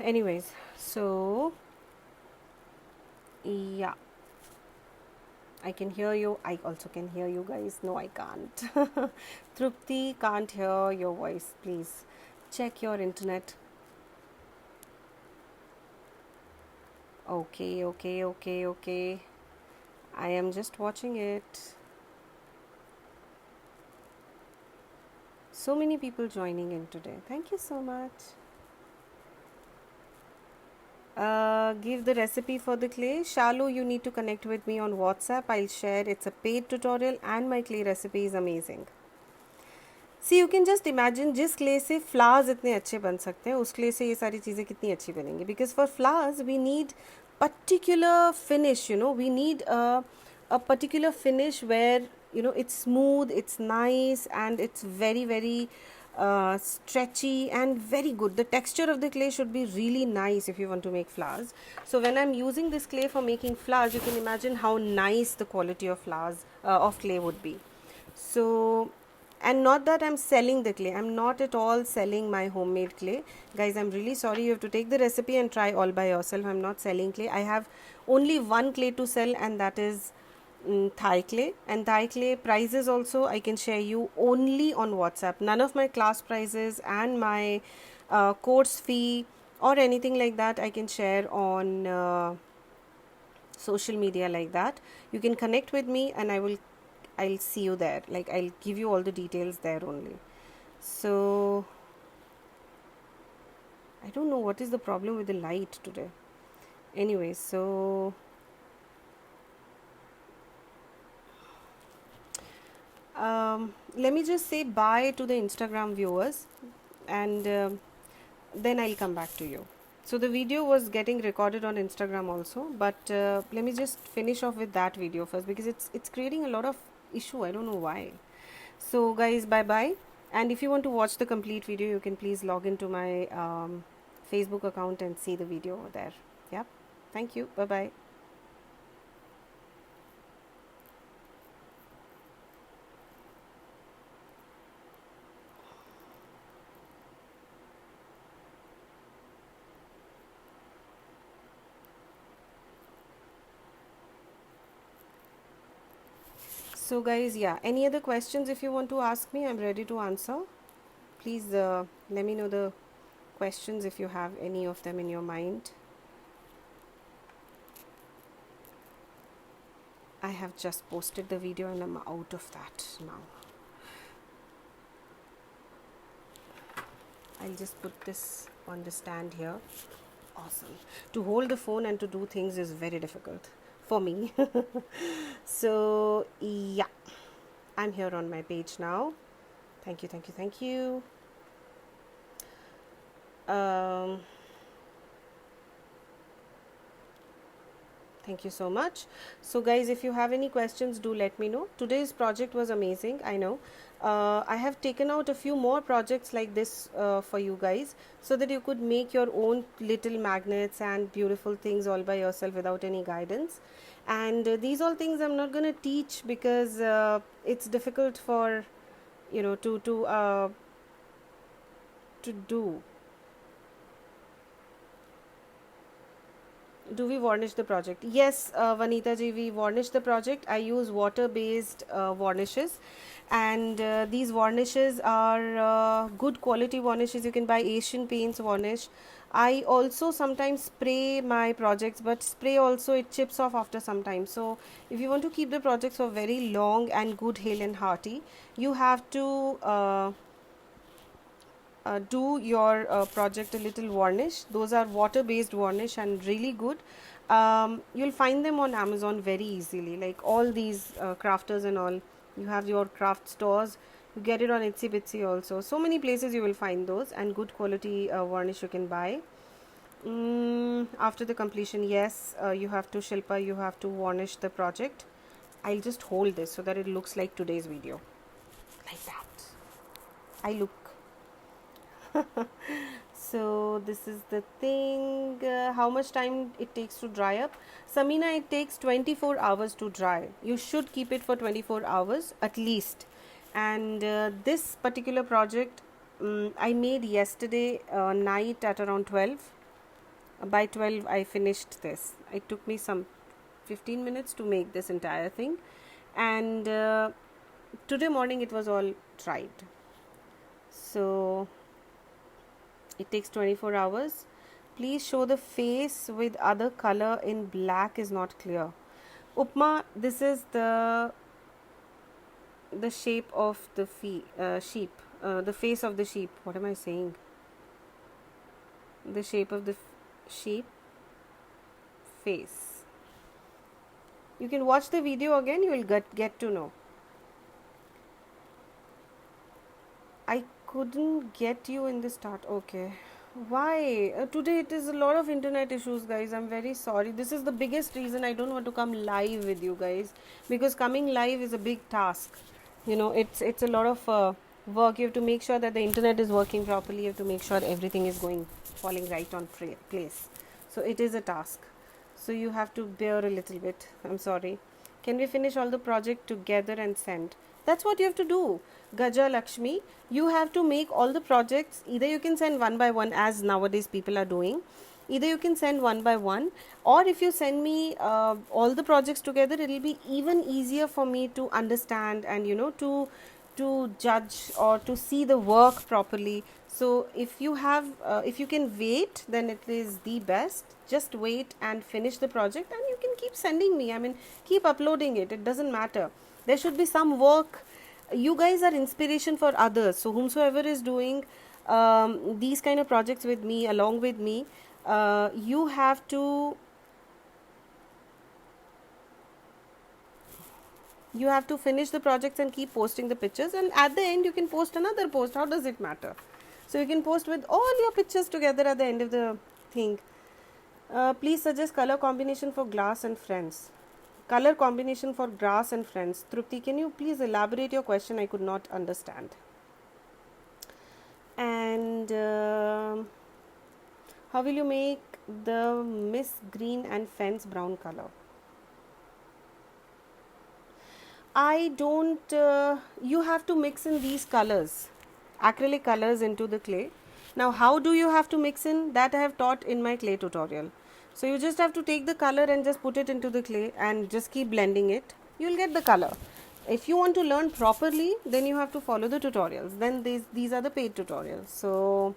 Anyways, so yeah, I can hear you. I also can hear you guys. No, I can't. Trupti, can't hear your voice. Please check your internet. Okay. I am just watching it. So many people joining in today. Thank you so much. Give the recipe for the clay. Shalu, you need to connect with me on WhatsApp. I'll share. It's a paid tutorial and my clay recipe is amazing. See, you can just imagine जिस clay से flowers इतने अच्छे बन सकते हैं, उस clay से ये सारी चीज़ें कितनी अच्छी बनेंगी. Because for flowers we need particular finish, you know. We need a particular finish where, you know, it's smooth, it's nice, and it's very stretchy and very good. The texture of the clay should be really nice if you want to make flowers. So when I'm using this clay for making flowers, you can imagine how nice the quality of flowers of clay would be. So, and not that I'm selling the clay, I'm not at all selling my homemade clay, guys. I'm really sorry. You have to take the recipe and try all by yourself. I'm not selling clay. I have only one clay to sell, and that is Thai clay. And Thai clay prices also I can share you only on WhatsApp. None of my class prices and my course fee or anything like that I can share on social media like that. You can connect with me and I'll see you there. Like, I'll give you all the details there only. So I don't know what is the problem with the light today. Anyway, so let me just say bye to the Instagram viewers, and then I'll come back to you. So the video was getting recorded on Instagram also, but let me just finish off with that video first, because it's creating a lot of issue. I don't know why. So guys, bye bye. And if you want to watch the complete video, you can please log into my Facebook account and see the video there. Yeah, thank you. Bye bye. So guys, yeah, any other questions if you want to ask me, I'm ready to answer. Please let me know the questions if you have any of them in your mind. I have just posted the video and I'm out of that now. I'll just put this on the stand here. Awesome. To hold the phone and to do things is very difficult for me. So yeah, I'm here on my page now. Thank you, thank you, thank you. Thank you so much. So guys, if you have any questions, do let me know. Today's project was amazing, I know. I have taken out a few more projects like this for you guys, so that you could make your own little magnets and beautiful things all by yourself without any guidance. And these all things I'm not going to teach because it's difficult for, you know, to do. Do we varnish the project? Yes, Vanita ji, we varnish the project. I use water based varnishes, and these varnishes are good quality varnishes. You can buy Asian Paints varnish. I also sometimes spray my projects, but spray also it chips off after some time. So if you want to keep the projects for very long and good, hale and hearty, you have to do your project a little varnish. Those are water based varnish and really good. You'll find them on Amazon very easily, like all these crafters and all. You have your craft stores, you get it on Etsy Bitsy also. So many places you will find those, and good quality varnish you can buy. After the completion, yes, you have to, Shilpa, you have to varnish the project. I'll just hold this so that it looks like today's video, like that. I look so this is the thing. How much time it takes to dry up? Samina, it takes 24 hours to dry. You should keep it for 24 hours at least. And this particular project I made yesterday night at around 12. By 12 I finished this. It took me some 15 minutes to make this entire thing, and today morning it was all dried. So it takes 24 hours. Please show the face with other color in black is not clear. Upma, this is the shape of the sheep, the face of the sheep. What am I saying? The shape of the sheep face. You can watch the video again, you will get to know. I couldn't get you in the start. Okay, why today it is a lot of internet issues, guys. I'm very sorry. This is the biggest reason I don't want to come live with you guys, because coming live is a big task. You know, it's a lot of work. You have to make sure that the internet is working properly. You have to make sure everything is falling right on place. So it is a task, so you have to bear a little bit. I'm sorry. Can we finish all the project together and send? That's what you have to do, Gaja Lakshmi. You have to make all the projects. Either you can send one by one, as nowadays people are doing. Either you can send one by one, or if you send me all the projects together, it will be even easier for me to understand and, you know, to judge or to see the work properly. So if you have if you can wait, then it is the best. Just wait and finish the project, and you can keep sending me. I mean, keep uploading it. It doesn't matter. There should be some work. You guys are inspiration for others. So whomsoever is doing these kind of projects with me, along with me, you have to finish the projects and keep posting the pictures, and at the end you can post another post. How does it matter? So you can post with all your pictures together at the end of the thing. Please suggest color combination for glass and friends. Color combination for grass and friends. Trupti, can you please elaborate your question? I could not understand. And how will you make the Miss Green and Fence brown color? I don't, you have to mix in these colors, acrylic colors, into the clay. Now how do you have to mix in? That I have taught in my clay tutorial. So you just have to take the color and just put it into the clay and just keep blending it. You will get the color. If you want to learn properly, then you have to follow the tutorials. Then these are the paid tutorials. So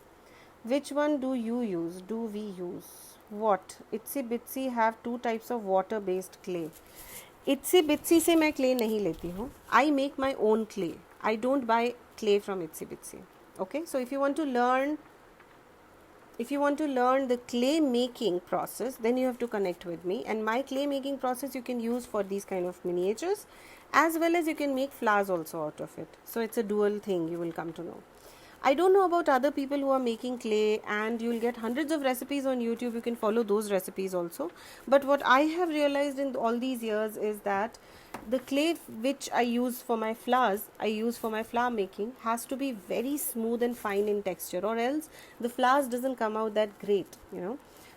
which one do you use? Do we use? What? Itsy Bitsy have two types of water based clay. Itsy Bitsy से मैं clay नहीं लेती हूँ. I make my own clay. I don't buy clay from Itsy Bitsy. Okay, so if you want to learn the clay making process, then you have to connect with me. And my clay making process you can use for these kind of miniatures, as well as you can make flowers also out of it. So it's a dual thing, you will come to know. I don't know about other people who are making clay, and you'll get hundreds of recipes on YouTube. You can follow those recipes also. But what I have realized in all these years is that the clay which I use for my flower making, has to be very smooth and fine in texture, or else the flowers doesn't come out that great,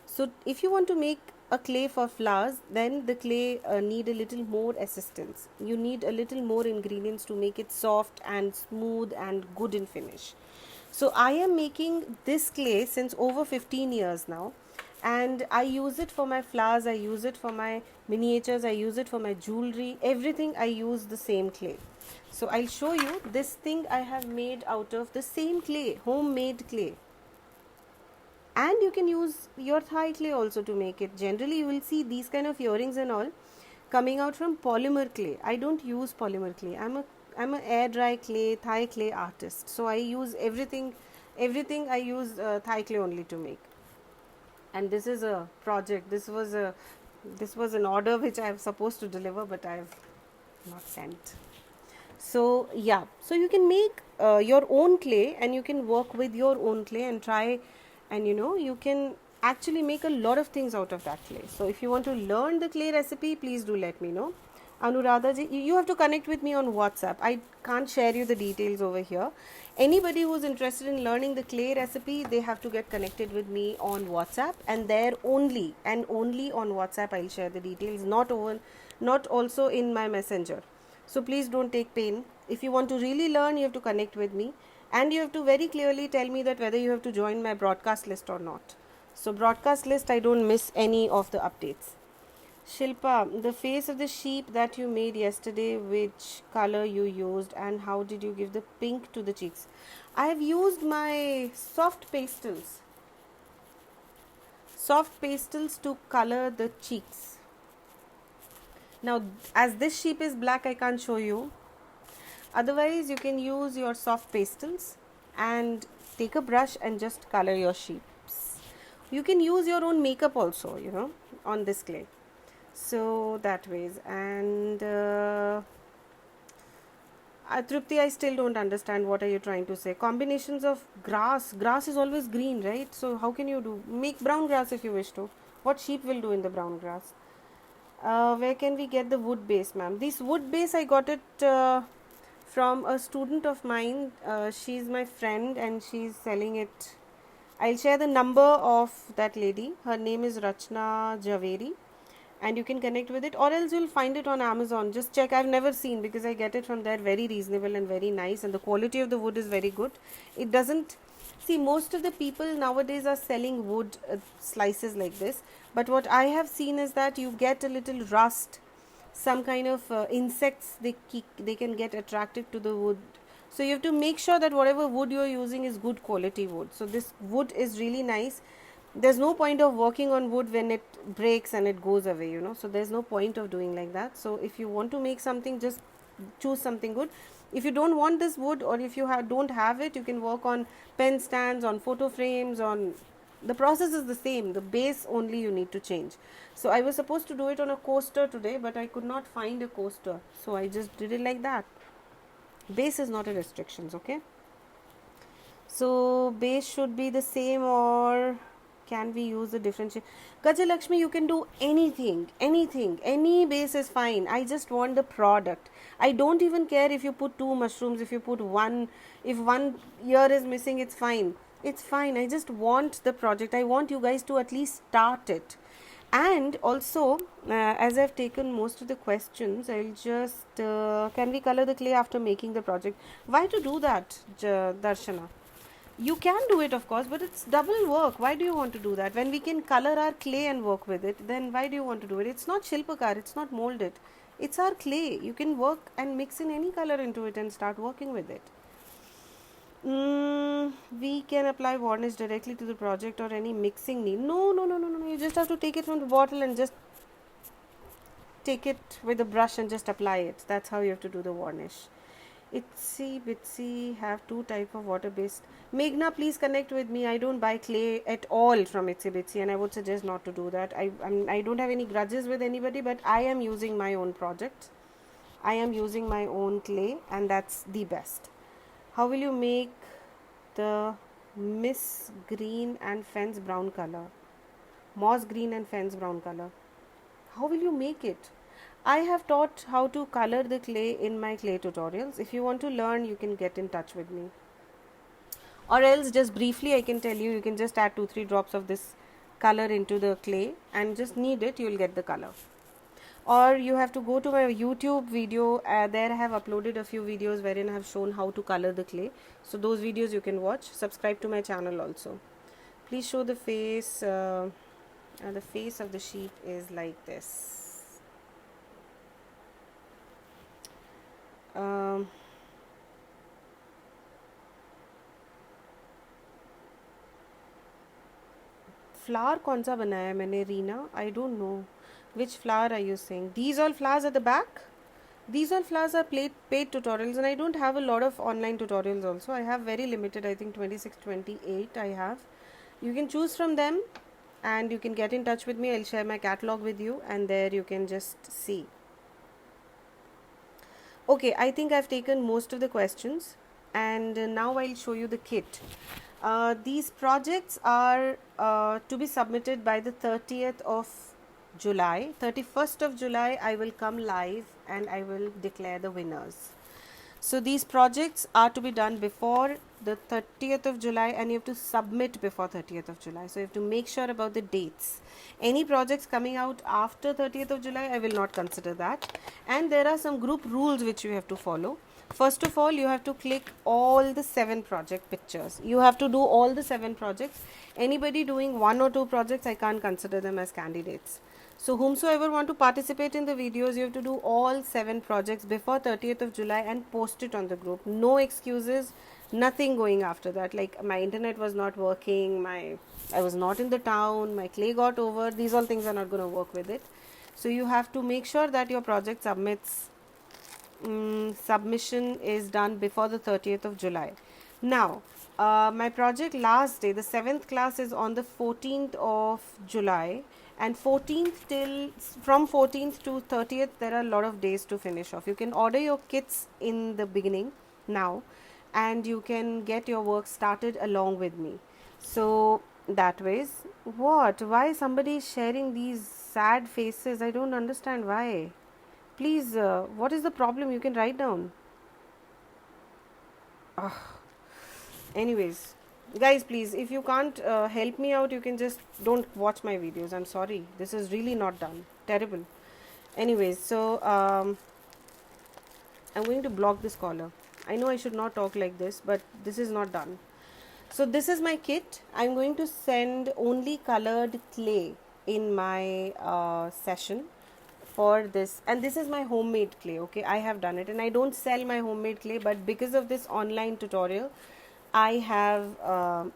So if you want to make a clay for flowers, then the clay need a little more assistance. You need a little more ingredients to make it soft and smooth and good in finish. So I am making this clay since over 15 years now, and I use it for my flowers, I use it for my miniatures, I use it for my jewelry, everything I use the same clay. So I'll show you this thing I have made out of the same clay, homemade clay. And you can use your thigh clay also to make it. Generally you will see these kind of earrings and all coming out from polymer clay. I don't use polymer clay. I'm a air dry clay, thigh clay artist. So I use everything I use thigh clay only to make. And this is a project. This was an order which I was supposed to deliver, but I have not sent. So yeah, so you can make your own clay, and you can work with your own clay and try, and you can actually make a lot of things out of that clay. So if you want to learn the clay recipe, please do let me know. Anuradha ji, you have to connect with me on WhatsApp. I can't share you the details over here. Anybody who's interested in learning the clay recipe, they have to get connected with me on WhatsApp, and there only on WhatsApp I'll share the details, not also in my messenger. So please don't take pain. If you want to really learn, you have to connect with me, and you have to very clearly tell me that whether you have to join my broadcast list or not. So broadcast list, I don't miss any of the updates. Shilpa, the face of the sheep that you made yesterday, which color you used, and how did you give the pink to the cheeks? I have used my soft pastels to color the cheeks. Now, as this sheep is black, I can't show you. Otherwise, you can use your soft pastels and take a brush and just color your sheeps. You can use your own makeup also, on this clay. So that ways. And Trupti, I still don't understand what are you trying to say. Combinations of grass is always green, right? So how can you make brown grass if you wish to? What sheep will do in the brown grass? Where can we get the wood base, ma'am? This wood base, I got it from a student of mine. She's my friend and she's selling it. I'll share the number of that lady. Her name is Rachna Javeri, and you can connect with it, or else you'll find it on Amazon. Just check. I've never seen, because I get it from there. Very reasonable and very nice, and the quality of the wood is very good. It doesn't, see, most of the people nowadays are selling wood slices like this, but what I have seen is that you get a little rust, some kind of insects, they can get attracted to the wood. So you have to make sure that whatever wood you are using is good quality wood. So this wood is really nice. There's no point of working on wood when it breaks and it goes away, so there's no point of doing like that. So if you want to make something, just choose something good. If you don't want this wood, or if you don't have it, you can work on pen stands, on photo frames, the process is the same. The base only you need to change. So I was supposed to do it on a coaster today, but I could not find a coaster, so I just did it like that. Base is not a restrictions, okay? So base should be the same, or can we use a different shape? Gajalakshmi, you can do anything, any base is fine. I just want the product. I don't even care if you put 2 mushrooms, if you put one, if one ear is missing, it's fine. I just want the project. I want you guys to at least start it. And also, as I've taken most of the questions, I'll just, can we color the clay after making the project? Why to do that, Darshana? You can do it, of course, but it's double work. Why do you want to do that? When we can color our clay and work with it, then why do you want to do it? It's not Shilpakar, it's not molded. It's our clay. You can work and mix in any color into it and start working with it. We can apply varnish directly to the project or any mixing need. No, no, no, no, no. You just have to take it from the bottle and just take it with a brush and just apply it. That's how you have to do the varnish. Itsy Bitsy have two type of water based. Meghna, please connect with me. I don't buy clay at all from Itsy Bitsy, and I would suggest not to do that. I don't have any grudges with anybody, but I am using my own project. I am using my own clay, and that's the best. How will you make the Miss Green and Fence brown color? Moss green and fence brown color. How will you make it? I have taught how to color the clay in my clay tutorials. If you want to learn, you can get in touch with me. Or else, just briefly, I can tell you, you can just add 2-3 drops of this color into the clay and just knead it, you will get the color. Or you have to go to my YouTube video. There I have uploaded a few videos wherein I have shown how to color the clay. So those videos you can watch. Subscribe to my channel also. Please show the face. The face of the sheep is like this. Flower कौन सा बनाया मैंने Reena? I don't know which flower are you saying. These all flowers at the back, these all flowers are paid tutorials, and I don't have a lot of online tutorials also. I have very limited, I think 26 28 I have. You can choose from them and you can get in touch with me. I'll share my catalog with you and there you can just see. Okay, I think I've taken most of the questions, and now I'll show you the kit. These projects are to be submitted by the 30th of July. 31st of July I will come live and I will declare the winners. So these projects are to be done before the 30th of July, and you have to submit before 30th of July. So you have to make sure about the dates. Any projects coming out after 30th of July, I will not consider that. And there are some group rules which you have to follow. First of all, you have to click all the 7 project pictures. You have to do all the 7 projects. Anybody doing 1 or 2 projects, I can't consider them as candidates. So whomsoever want to participate in the videos, you have to do all 7 projects before 30th of July and post it on the group. No excuses, nothing going after that. Like my internet was not working, I was not in the town, my clay got over. These all things are not going to work with it. So you have to make sure that your project submission is done before the 30th of July. Now, my project last day, the 7th class, is on the 14th of July. And from 14th to 30th, there are a lot of days to finish off. You can order your kits in the beginning now, and you can get your work started along with me. So that ways. What? Why somebody is sharing these sad faces? I don't understand why. Please, what is the problem? You can write down. Anyways. Guys, please, if you can't help me out, you can just don't watch my videos. I'm sorry, this is really not done. Terrible. Anyways, so I'm going to block this caller. I know I should not talk like this, but this is not done. So this is my kit. I'm going to send only colored clay in my session for this, and this is my homemade clay. Okay, I have done it, and I don't sell my homemade clay, but because of this online tutorial, I have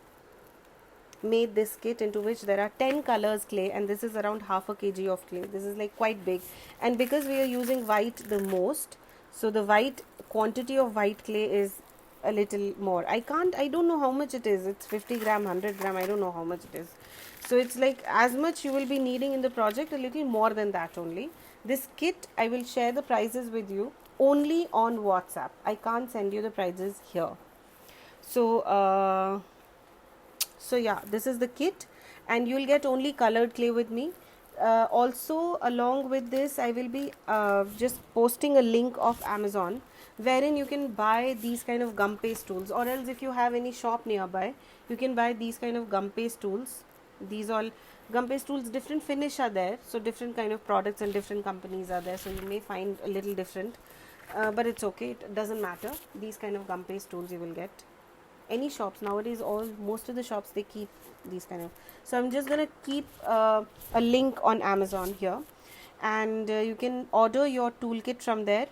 made this kit into which there are 10 colors clay, and this is around half a kg of clay. This is like quite big, and because we are using white the most, so the white quantity of white clay is a little more. I don't know how much it is. It's 50 gram, 100 gram, I don't know how much it is. So it's like as much you will be needing in the project, a little more than that only. This kit, I will share the prices with you only on WhatsApp. I can't send you the prices here. So yeah, this is the kit, and you will get only colored clay with me. Also, along with this, I will be just posting a link of Amazon wherein you can buy these kind of gum paste tools, or else if you have any shop nearby, you can buy these kind of gum paste tools. These all gum paste tools, different finish are there, so different kind of products and different companies are there, so you may find a little different, but it's okay, it doesn't matter. These kind of gum paste tools you will get any shops nowadays. Most of the shops, they keep these kind of. So I'm just gonna keep a link on Amazon here, and you can order your toolkit from there,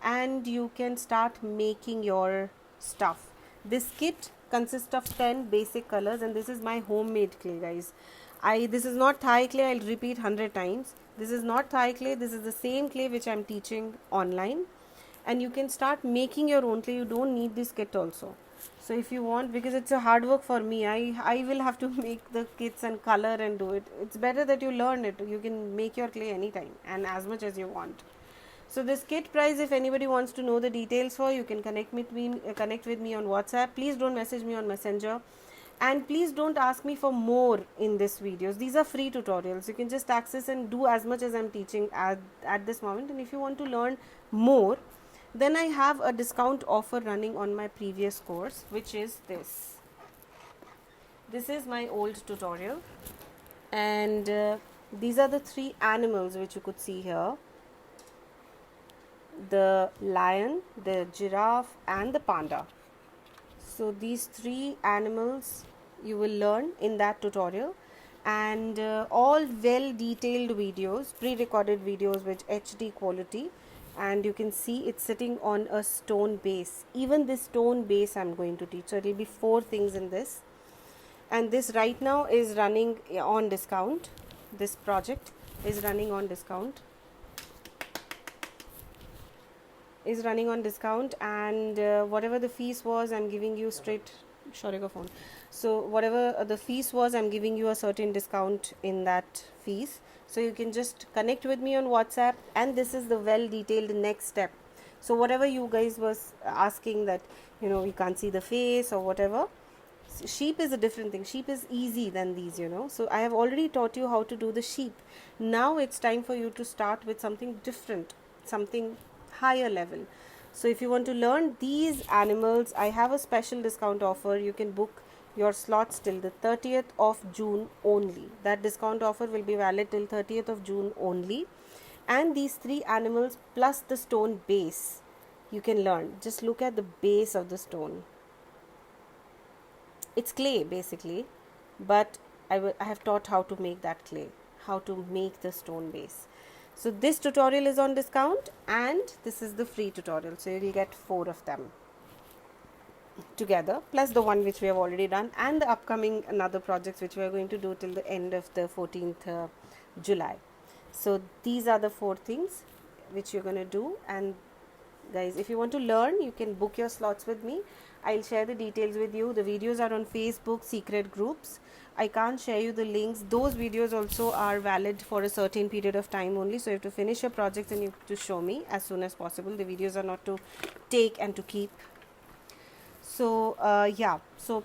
and you can start making your stuff. This kit consists of 10 basic colors, and this is my homemade clay, guys. This is not Thai clay. I'll repeat 100 times. This is not Thai clay. This is the same clay which I'm teaching online, and you can start making your own clay. You don't need this kit also. So if you want, because it's a hard work for me, I will have to make the kits and color and do it. It's better that you learn it. You can make your clay anytime and as much as you want. So this kit price, if anybody wants to know the details for, you can connect with me on WhatsApp. Please don't message me on Messenger, and please don't ask me for more in this videos. These are free tutorials. You can just access and do as much as I'm teaching at this moment. And if you want to learn more, then I have a discount offer running on my previous course, which is this. This is my old tutorial, and these are the 3 animals which you could see here: the lion, the giraffe, and the panda. So these 3 animals you will learn in that tutorial, and all well detailed videos, pre-recorded videos with HD quality, and you can see it's sitting on a stone base. Even this stone base I'm going to teach. So it will be 4 things in this, and this right now is running on discount. This project is running on discount. And whatever the fees was, I'm giving you straight phone. So whatever the fees was, I'm giving you a certain discount in that fees. So you can just connect with me on WhatsApp, and this is the well detailed next step. So whatever you guys was asking, that we can't see the face or whatever, sheep is a different thing. Sheep is easy than these, so I have already taught you how to do the sheep. Now it's time for you to start with something different, something higher level. So if you want to learn these animals, I have a special discount offer. You can book your slots till the 30th of June only. That discount offer will be valid till 30th of June only, and these 3 animals plus the stone base you can learn. Just look at the base of the stone. It's clay basically, but I have taught how to make that clay, how to make the stone base. So this tutorial is on discount, and this is the free tutorial. So you will get 4 of them together, plus the one which we have already done, and the upcoming another projects which we are going to do till the end of the 14th July. So these are the 4 things which you're going to do. And guys, if you want to learn, you can book your slots with me. I'll share the details with you. The videos are on Facebook secret groups. I can't share you the links. Those videos also are valid for a certain period of time only. So you have to finish your projects and you have to show me as soon as possible. The videos are not to take and to keep. So yeah, so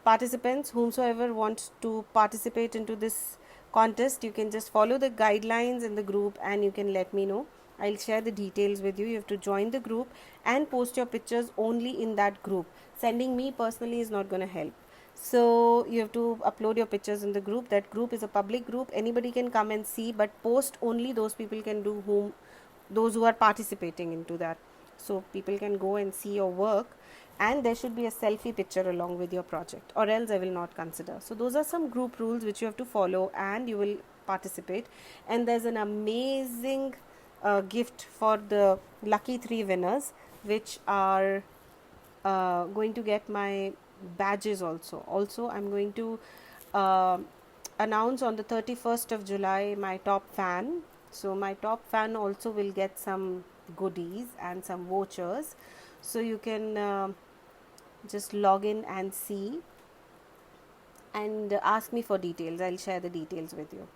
participants, whomsoever wants to participate into this contest, you can just follow the guidelines in the group and you can let me know. I'll share the details with you. You have to join the group and post your pictures only in that group. Sending me personally is not going to help. So you have to upload your pictures in the group. That group is a public group. Anybody can come and see, but post only those people can do, those who are participating into that. So people can go and see your work, and there should be a selfie picture along with your project, or else I will not consider. So those are some group rules which you have to follow, and you will participate. And there's an amazing gift for the lucky 3 winners, which are going to get my badges also. I'm going to announce on the 31st of July my top fan. So my top fan also will get some goodies and some vouchers. So you can just log in and see and ask me for details. I'll share the details with you.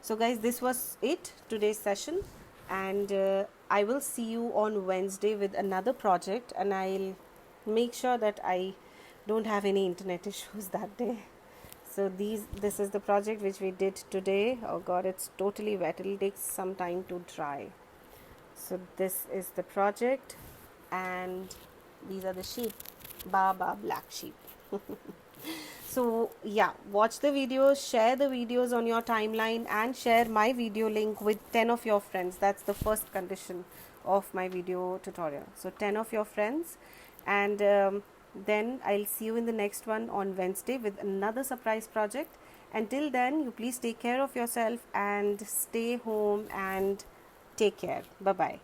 So guys, this was it, today's session, and I will see you on Wednesday with another project, and I'll make sure that I don't have any internet issues that day. So this is the project which we did today. Oh god, it's totally wet. It'll take some time to dry. So this is the project, and these are the sheep, Baba black sheep. So yeah, watch the videos, share the videos on your timeline, and share my video link with 10 of your friends. That's the first condition of my video tutorial. So 10 of your friends, and then I'll see you in the next one on Wednesday with another surprise project. Until then, you please take care of yourself and stay home and take care. Bye bye.